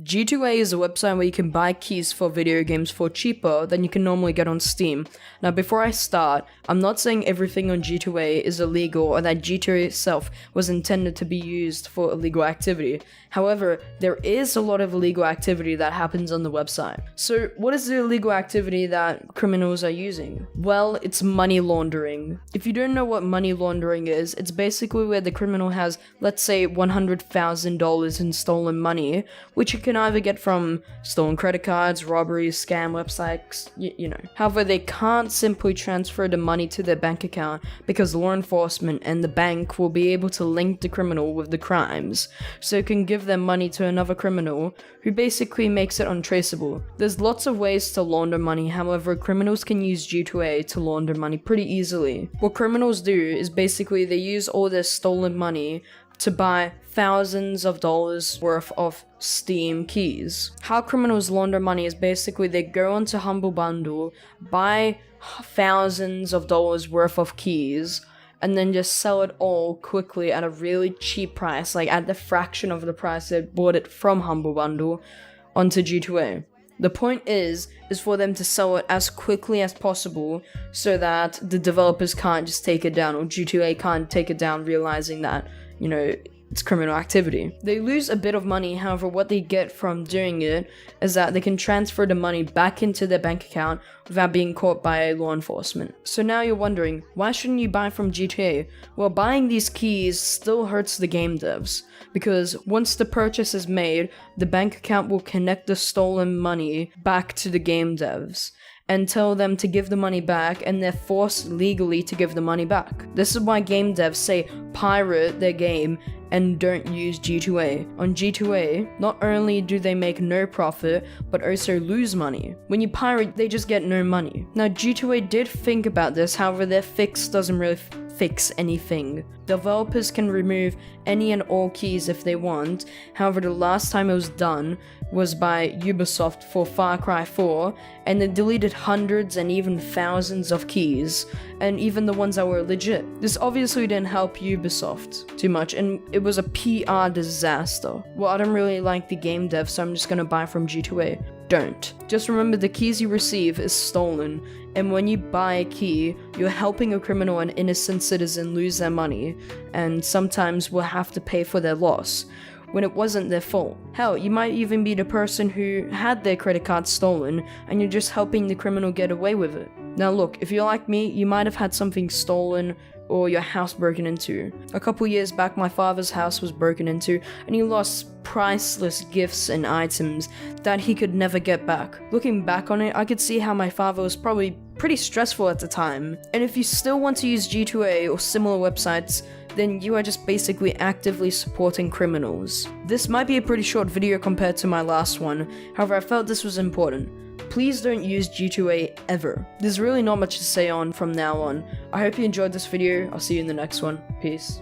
G2A is a website where you can buy keys for video games for cheaper than you can normally get on Steam. Now before I start, I'm not saying everything on G2A is illegal or that G2A itself was intended to be used for illegal activity. However, there is a lot of illegal activity that happens on the website. So what is the illegal activity that criminals are using? Well, it's money laundering. If you don't know what money laundering is, it's basically where the criminal has, let's say, $100,000 in stolen money, which you can either get from stolen credit cards, robberies, scam websites, you know. However, they can't simply transfer the money to their bank account because law enforcement and the bank will be able to link the criminal with the crimes, so it can give their money to another criminal who basically makes it untraceable. There's lots of ways to launder money, however, criminals can use G2A to launder money pretty easily. What criminals do is basically they use all their stolen money to buy thousands of dollars worth of Steam keys. How criminals launder money is basically they go onto Humble Bundle, buy thousands of dollars worth of keys, and then just sell it all quickly at a really cheap price, like at the fraction of the price they bought it from Humble Bundle onto G2A. The point is for them to sell it as quickly as possible so that the developers can't just take it down, or G2A can't take it down realizing that, you know, it's criminal activity. They lose a bit of money, however, what they get from doing it is that they can transfer the money back into their bank account without being caught by law enforcement. So now you're wondering, why shouldn't you buy from G2A? Well, buying these keys still hurts the game devs, because once the purchase is made, the bank account will connect the stolen money back to the game devs and tell them to give the money back, and they're forced legally to give the money back. This is why game devs say pirate their game and don't use G2A. On G2A, not only do they make no profit, but also lose money. When you pirate, they just get no money. Now G2A did think about this, however their fix doesn't really fix anything. Developers can remove any and all keys if they want, however the last time it was done was by Ubisoft for Far Cry 4, and they deleted hundreds and even thousands of keys, and even the ones that were legit. This obviously didn't help Ubisoft too much, and it was a PR disaster. Well, I don't really like the game dev, so I'm just gonna buy from G2A. Don't. Just remember, the keys you receive is stolen, and when you buy a key, you're helping a criminal and innocent citizen lose their money, and sometimes will have to pay for their loss when it wasn't their fault. Hell, you might even be the person who had their credit card stolen, and you're just helping the criminal get away with it. Now look, if you're like me, you might have had something stolen or your house broken into. A couple years back, my father's house was broken into, and he lost priceless gifts and items that he could never get back. Looking back on it, I could see how my father was probably pretty stressful at the time. And if you still want to use G2A or similar websites, then you are just basically actively supporting criminals. This might be a pretty short video compared to my last one, however I felt this was important. Please don't use G2A ever. There's really not much to say on from now on. I hope you enjoyed this video. I'll see you in the next one. Peace.